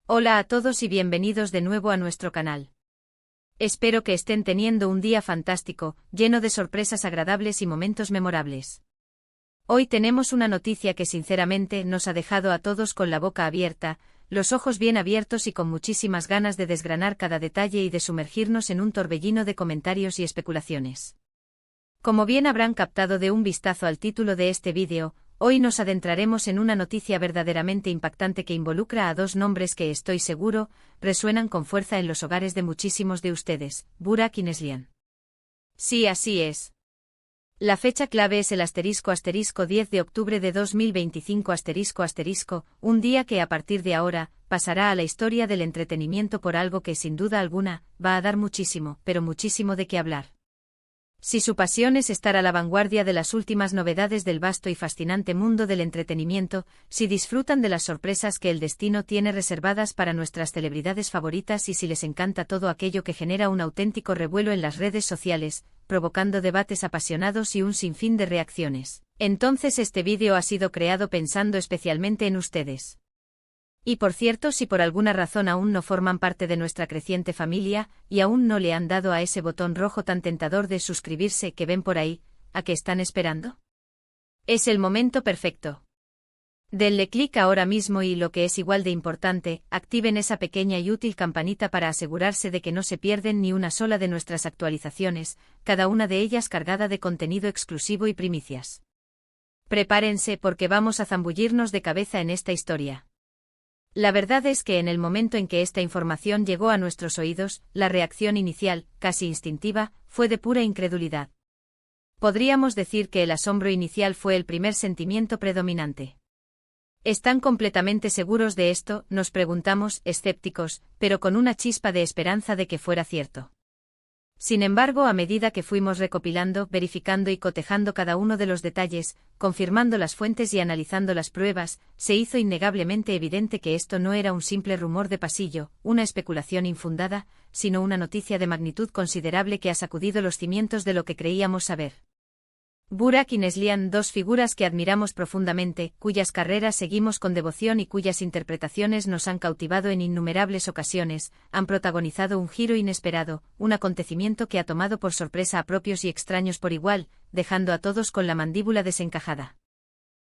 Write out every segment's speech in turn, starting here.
Hola a todos y bienvenidos de nuevo a nuestro canal. Espero que estén teniendo un día fantástico, lleno de sorpresas agradables y momentos memorables. Hoy tenemos una noticia que sinceramente nos ha dejado a todos con la boca abierta, los ojos bien abiertos y con muchísimas ganas de desgranar cada detalle y de sumergirnos en un torbellino de comentarios y especulaciones. Como bien habrán captado de un vistazo al título de este vídeo, hoy nos adentraremos en una noticia verdaderamente impactante que involucra a dos nombres que estoy seguro, resuenan con fuerza en los hogares de muchísimos de ustedes, Burak y Neslihan. Sí, así es. La fecha clave es el *10 de octubre de 2025 *, un día que a partir de ahora, pasará a la historia del entretenimiento por algo que sin duda alguna, va a dar muchísimo, pero muchísimo de qué hablar. Si su pasión es estar a la vanguardia de las últimas novedades del vasto y fascinante mundo del entretenimiento, si disfrutan de las sorpresas que el destino tiene reservadas para nuestras celebridades favoritas y si les encanta todo aquello que genera un auténtico revuelo en las redes sociales, provocando debates apasionados y un sinfín de reacciones, entonces este vídeo ha sido creado pensando especialmente en ustedes. Y por cierto, si por alguna razón aún no forman parte de nuestra creciente familia, y aún no le han dado a ese botón rojo tan tentador de suscribirse que ven por ahí, ¿a qué están esperando? Es el momento perfecto. Denle clic ahora mismo y, lo que es igual de importante, activen esa pequeña y útil campanita para asegurarse de que no se pierden ni una sola de nuestras actualizaciones, cada una de ellas cargada de contenido exclusivo y primicias. Prepárense porque vamos a zambullirnos de cabeza en esta historia. La verdad es que en el momento en que esta información llegó a nuestros oídos, la reacción inicial, casi instintiva, fue de pura incredulidad. Podríamos decir que el asombro inicial fue el primer sentimiento predominante. ¿Están completamente seguros de esto?, nos preguntamos, escépticos, pero con una chispa de esperanza de que fuera cierto. Sin embargo, a medida que fuimos recopilando, verificando y cotejando cada uno de los detalles, confirmando las fuentes y analizando las pruebas, se hizo innegablemente evidente que esto no era un simple rumor de pasillo, una especulación infundada, sino una noticia de magnitud considerable que ha sacudido los cimientos de lo que creíamos saber. Burak y Neslihan, dos figuras que admiramos profundamente, cuyas carreras seguimos con devoción y cuyas interpretaciones nos han cautivado en innumerables ocasiones, han protagonizado un giro inesperado, un acontecimiento que ha tomado por sorpresa a propios y extraños por igual, dejando a todos con la mandíbula desencajada.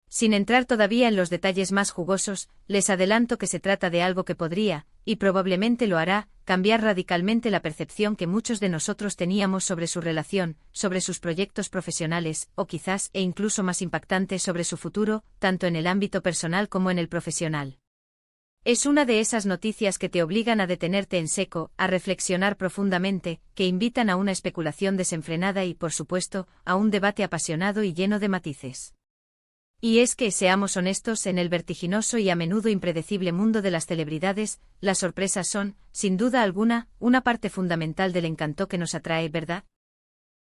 Sin entrar todavía en los detalles más jugosos, les adelanto que se trata de algo que podría, y probablemente lo hará, cambiar radicalmente la percepción que muchos de nosotros teníamos sobre su relación, sobre sus proyectos profesionales, o quizás, e incluso más impactante, sobre su futuro, tanto en el ámbito personal como en el profesional. Es una de esas noticias que te obligan a detenerte en seco, a reflexionar profundamente, que invitan a una especulación desenfrenada y, por supuesto, a un debate apasionado y lleno de matices. Y es que, seamos honestos, en el vertiginoso y a menudo impredecible mundo de las celebridades, las sorpresas son, sin duda alguna, una parte fundamental del encanto que nos atrae, ¿verdad?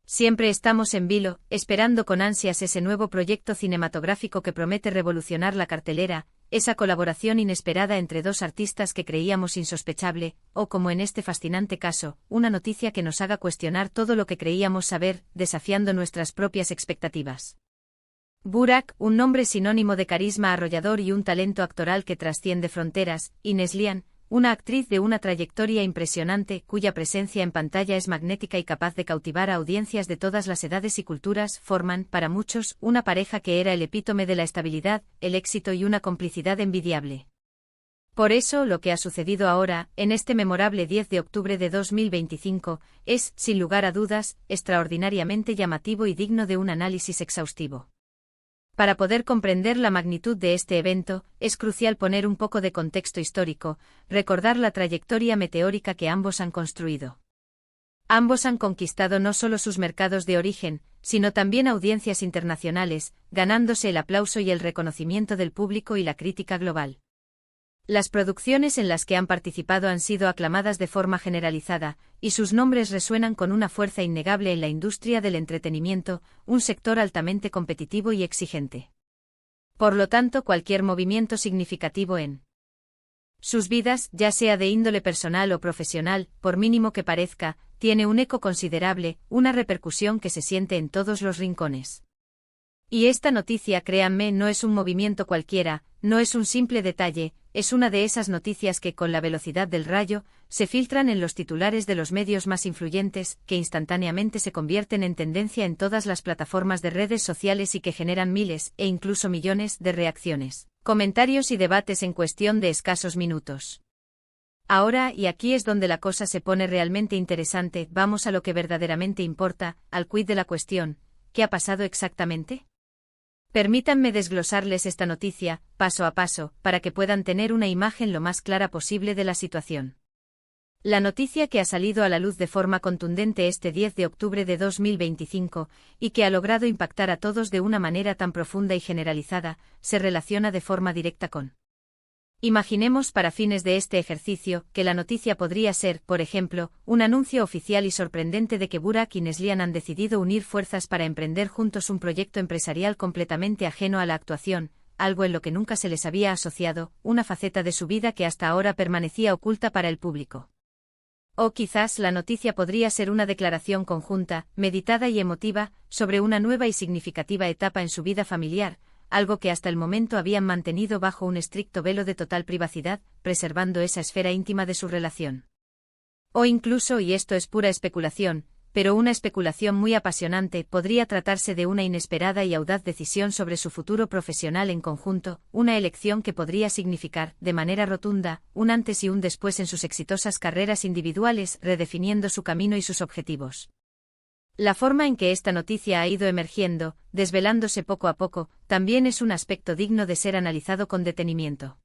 Siempre estamos en vilo, esperando con ansias ese nuevo proyecto cinematográfico que promete revolucionar la cartelera, esa colaboración inesperada entre dos artistas que creíamos insospechable, o como en este fascinante caso, una noticia que nos haga cuestionar todo lo que creíamos saber, desafiando nuestras propias expectativas. Burak, un nombre sinónimo de carisma arrollador y un talento actoral que trasciende fronteras, y Neslihan, una actriz de una trayectoria impresionante, cuya presencia en pantalla es magnética y capaz de cautivar a audiencias de todas las edades y culturas, forman, para muchos, una pareja que era el epítome de la estabilidad, el éxito y una complicidad envidiable. Por eso, lo que ha sucedido ahora, en este memorable 10 de octubre de 2025, es, sin lugar a dudas, extraordinariamente llamativo y digno de un análisis exhaustivo. Para poder comprender la magnitud de este evento, es crucial poner un poco de contexto histórico, recordar la trayectoria meteórica que ambos han construido. Ambos han conquistado no solo sus mercados de origen, sino también audiencias internacionales, ganándose el aplauso y el reconocimiento del público y la crítica global. Las producciones en las que han participado han sido aclamadas de forma generalizada, y sus nombres resuenan con una fuerza innegable en la industria del entretenimiento, un sector altamente competitivo y exigente. Por lo tanto, cualquier movimiento significativo en sus vidas, ya sea de índole personal o profesional, por mínimo que parezca, tiene un eco considerable, una repercusión que se siente en todos los rincones. Y esta noticia, créanme, no es un movimiento cualquiera, no es un simple detalle, es una de esas noticias que, con la velocidad del rayo, se filtran en los titulares de los medios más influyentes, que instantáneamente se convierten en tendencia en todas las plataformas de redes sociales y que generan miles, e incluso millones, de reacciones, comentarios y debates en cuestión de escasos minutos. Ahora, y aquí es donde la cosa se pone realmente interesante, vamos a lo que verdaderamente importa, al quid de la cuestión. ¿Qué ha pasado exactamente? Permítanme desglosarles esta noticia, paso a paso, para que puedan tener una imagen lo más clara posible de la situación. La noticia que ha salido a la luz de forma contundente este 10 de octubre de 2025, y que ha logrado impactar a todos de una manera tan profunda y generalizada, se relaciona de forma directa con. Imaginemos para fines de este ejercicio, que la noticia podría ser, por ejemplo, un anuncio oficial y sorprendente de que Burak y Neslihan han decidido unir fuerzas para emprender juntos un proyecto empresarial completamente ajeno a la actuación, algo en lo que nunca se les había asociado, una faceta de su vida que hasta ahora permanecía oculta para el público. O quizás la noticia podría ser una declaración conjunta, meditada y emotiva, sobre una nueva y significativa etapa en su vida familiar, algo que hasta el momento habían mantenido bajo un estricto velo de total privacidad, preservando esa esfera íntima de su relación. O incluso, y esto es pura especulación, pero una especulación muy apasionante, podría tratarse de una inesperada y audaz decisión sobre su futuro profesional en conjunto, una elección que podría significar, de manera rotunda, un antes y un después en sus exitosas carreras individuales, redefiniendo su camino y sus objetivos. La forma en que esta noticia ha ido emergiendo, desvelándose poco a poco, también es un aspecto digno de ser analizado con detenimiento.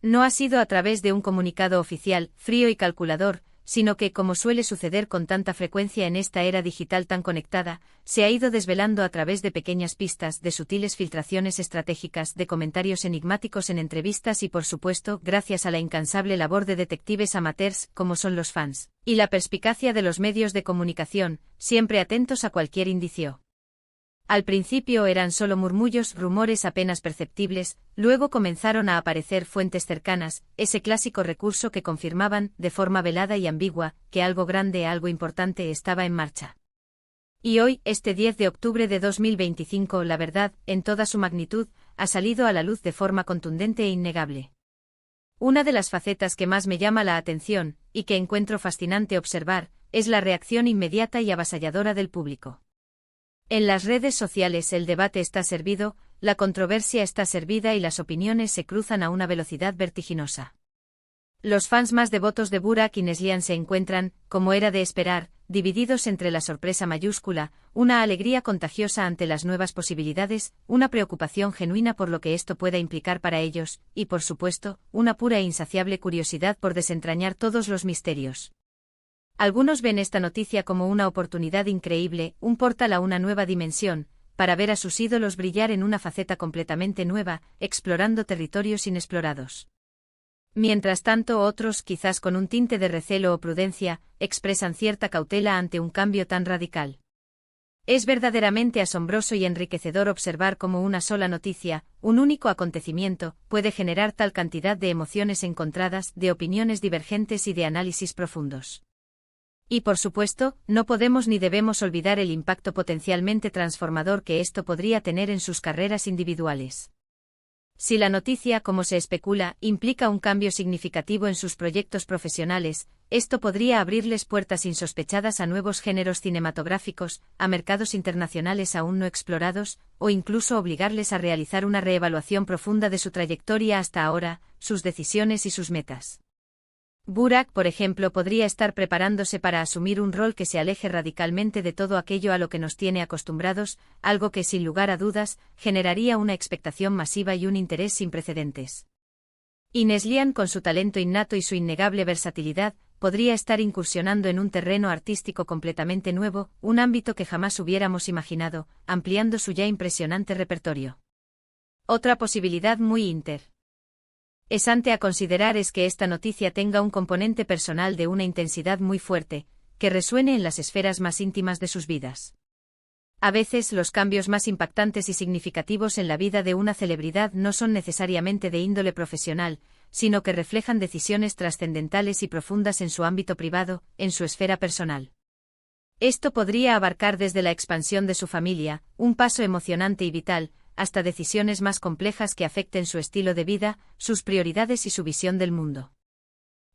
No ha sido a través de un comunicado oficial, frío y calculador, sino que, como suele suceder con tanta frecuencia en esta era digital tan conectada, se ha ido desvelando a través de pequeñas pistas, de sutiles filtraciones estratégicas, de comentarios enigmáticos en entrevistas y, por supuesto, gracias a la incansable labor de detectives amateurs, como son los fans, y la perspicacia de los medios de comunicación, siempre atentos a cualquier indicio. Al principio eran solo murmullos, rumores apenas perceptibles, luego comenzaron a aparecer fuentes cercanas, ese clásico recurso que confirmaban, de forma velada y ambigua, que algo grande, algo importante estaba en marcha. Y hoy, este 10 de octubre de 2025, la verdad, en toda su magnitud, ha salido a la luz de forma contundente e innegable. Una de las facetas que más me llama la atención, y que encuentro fascinante observar, es la reacción inmediata y avasalladora del público. En las redes sociales el debate está servido, la controversia está servida y las opiniones se cruzan a una velocidad vertiginosa. Los fans más devotos de Burak y Neslihan se encuentran, como era de esperar, divididos entre la sorpresa mayúscula, una alegría contagiosa ante las nuevas posibilidades, una preocupación genuina por lo que esto pueda implicar para ellos, y por supuesto, una pura e insaciable curiosidad por desentrañar todos los misterios. Algunos ven esta noticia como una oportunidad increíble, un portal a una nueva dimensión, para ver a sus ídolos brillar en una faceta completamente nueva, explorando territorios inexplorados. Mientras tanto otros, quizás con un tinte de recelo o prudencia, expresan cierta cautela ante un cambio tan radical. Es verdaderamente asombroso y enriquecedor observar cómo una sola noticia, un único acontecimiento, puede generar tal cantidad de emociones encontradas, de opiniones divergentes y de análisis profundos. Y por supuesto, no podemos ni debemos olvidar el impacto potencialmente transformador que esto podría tener en sus carreras individuales. Si la noticia, como se especula, implica un cambio significativo en sus proyectos profesionales, esto podría abrirles puertas insospechadas a nuevos géneros cinematográficos, a mercados internacionales aún no explorados, o incluso obligarles a realizar una reevaluación profunda de su trayectoria hasta ahora, sus decisiones y sus metas. Burak, por ejemplo, podría estar preparándose para asumir un rol que se aleje radicalmente de todo aquello a lo que nos tiene acostumbrados, algo que, sin lugar a dudas, generaría una expectación masiva y un interés sin precedentes. Y Neslihan, con su talento innato y su innegable versatilidad, podría estar incursionando en un terreno artístico completamente nuevo, un ámbito que jamás hubiéramos imaginado, ampliando su ya impresionante repertorio. Otra posibilidad muy interesante a considerar es que esta noticia tenga un componente personal de una intensidad muy fuerte, que resuene en las esferas más íntimas de sus vidas. A veces los cambios más impactantes y significativos en la vida de una celebridad no son necesariamente de índole profesional, sino que reflejan decisiones trascendentales y profundas en su ámbito privado, en su esfera personal. Esto podría abarcar desde la expansión de su familia, un paso emocionante y vital, hasta decisiones más complejas que afecten su estilo de vida, sus prioridades y su visión del mundo.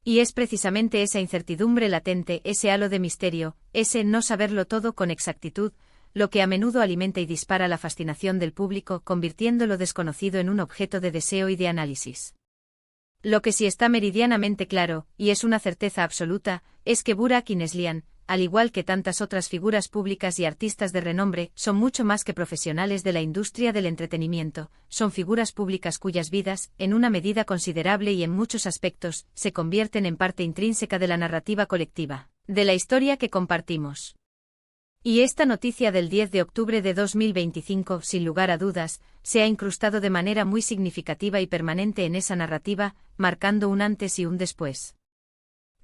Y es precisamente esa incertidumbre latente, ese halo de misterio, ese no saberlo todo con exactitud, lo que a menudo alimenta y dispara la fascinación del público, convirtiendo lo desconocido en un objeto de deseo y de análisis. Lo que sí está meridianamente claro, y es una certeza absoluta, es que Burak Ineslian, al igual que tantas otras figuras públicas y artistas de renombre, son mucho más que profesionales de la industria del entretenimiento, son figuras públicas cuyas vidas, en una medida considerable y en muchos aspectos, se convierten en parte intrínseca de la narrativa colectiva, de la historia que compartimos. Y esta noticia del 10 de octubre de 2025, sin lugar a dudas, se ha incrustado de manera muy significativa y permanente en esa narrativa, marcando un antes y un después.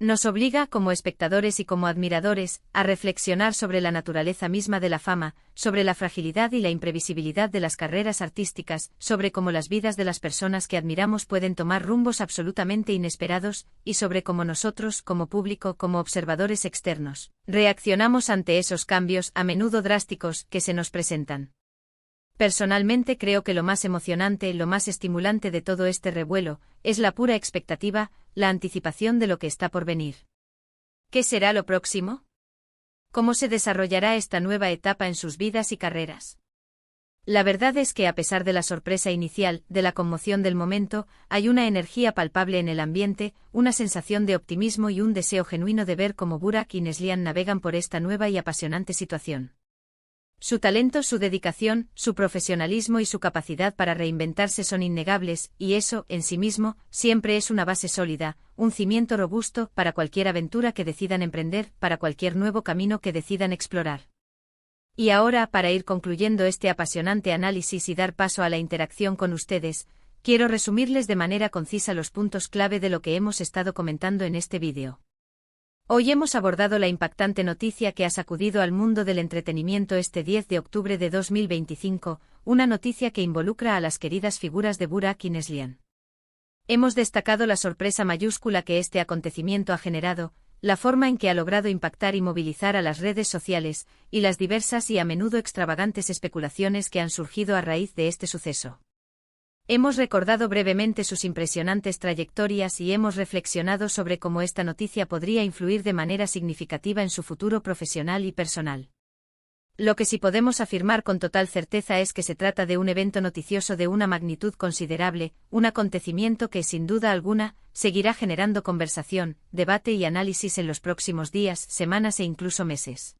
Nos obliga, como espectadores y como admiradores, a reflexionar sobre la naturaleza misma de la fama, sobre la fragilidad y la imprevisibilidad de las carreras artísticas, sobre cómo las vidas de las personas que admiramos pueden tomar rumbos absolutamente inesperados, y sobre cómo nosotros, como público, como observadores externos, reaccionamos ante esos cambios, a menudo drásticos, que se nos presentan. Personalmente creo que lo más emocionante, lo más estimulante de todo este revuelo, es la pura expectativa, la anticipación de lo que está por venir. ¿Qué será lo próximo? ¿Cómo se desarrollará esta nueva etapa en sus vidas y carreras? La verdad es que a pesar de la sorpresa inicial, de la conmoción del momento, hay una energía palpable en el ambiente, una sensación de optimismo y un deseo genuino de ver cómo Burak y Neslihan navegan por esta nueva y apasionante situación. Su talento, su dedicación, su profesionalismo y su capacidad para reinventarse son innegables, y eso, en sí mismo, siempre es una base sólida, un cimiento robusto para cualquier aventura que decidan emprender, para cualquier nuevo camino que decidan explorar. Y ahora, para ir concluyendo este apasionante análisis y dar paso a la interacción con ustedes, quiero resumirles de manera concisa los puntos clave de lo que hemos estado comentando en este vídeo. Hoy hemos abordado la impactante noticia que ha sacudido al mundo del entretenimiento este 10 de octubre de 2025, una noticia que involucra a las queridas figuras de Burak y Neslihan. Hemos destacado la sorpresa mayúscula que este acontecimiento ha generado, la forma en que ha logrado impactar y movilizar a las redes sociales, y las diversas y a menudo extravagantes especulaciones que han surgido a raíz de este suceso. Hemos recordado brevemente sus impresionantes trayectorias y hemos reflexionado sobre cómo esta noticia podría influir de manera significativa en su futuro profesional y personal. Lo que sí podemos afirmar con total certeza es que se trata de un evento noticioso de una magnitud considerable, un acontecimiento que, sin duda alguna, seguirá generando conversación, debate y análisis en los próximos días, semanas e incluso meses.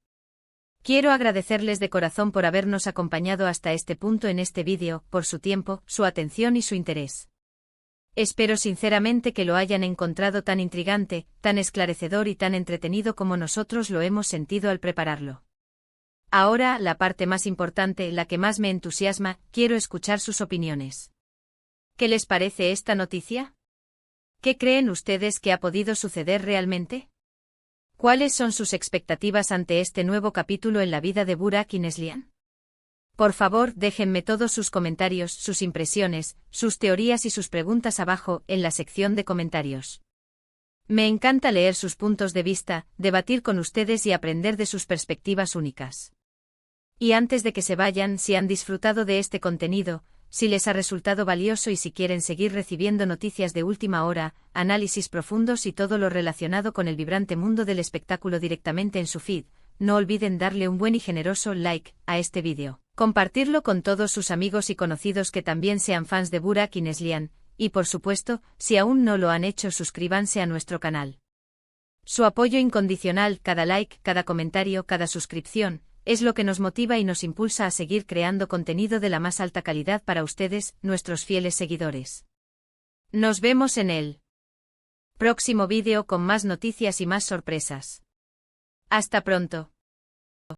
Quiero agradecerles de corazón por habernos acompañado hasta este punto en este vídeo, por su tiempo, su atención y su interés. Espero sinceramente que lo hayan encontrado tan intrigante, tan esclarecedor y tan entretenido como nosotros lo hemos sentido al prepararlo. Ahora, la parte más importante, la que más me entusiasma, quiero escuchar sus opiniones. ¿Qué les parece esta noticia? ¿Qué creen ustedes que ha podido suceder realmente? ¿Cuáles son sus expectativas ante este nuevo capítulo en la vida de Burak y Neslihan? Por favor, déjenme todos sus comentarios, sus impresiones, sus teorías y sus preguntas abajo, en la sección de comentarios. Me encanta leer sus puntos de vista, debatir con ustedes y aprender de sus perspectivas únicas. Y antes de que se vayan, si han disfrutado de este contenido, si les ha resultado valioso y si quieren seguir recibiendo noticias de última hora, análisis profundos y todo lo relacionado con el vibrante mundo del espectáculo directamente en su feed, no olviden darle un buen y generoso like a este vídeo, compartirlo con todos sus amigos y conocidos que también sean fans de Burak y Neslihan, y por supuesto, si aún no lo han hecho, suscríbanse a nuestro canal. Su apoyo incondicional, cada like, cada comentario, cada suscripción, es lo que nos motiva y nos impulsa a seguir creando contenido de la más alta calidad para ustedes, nuestros fieles seguidores. Nos vemos en el próximo vídeo con más noticias y más sorpresas. Hasta pronto.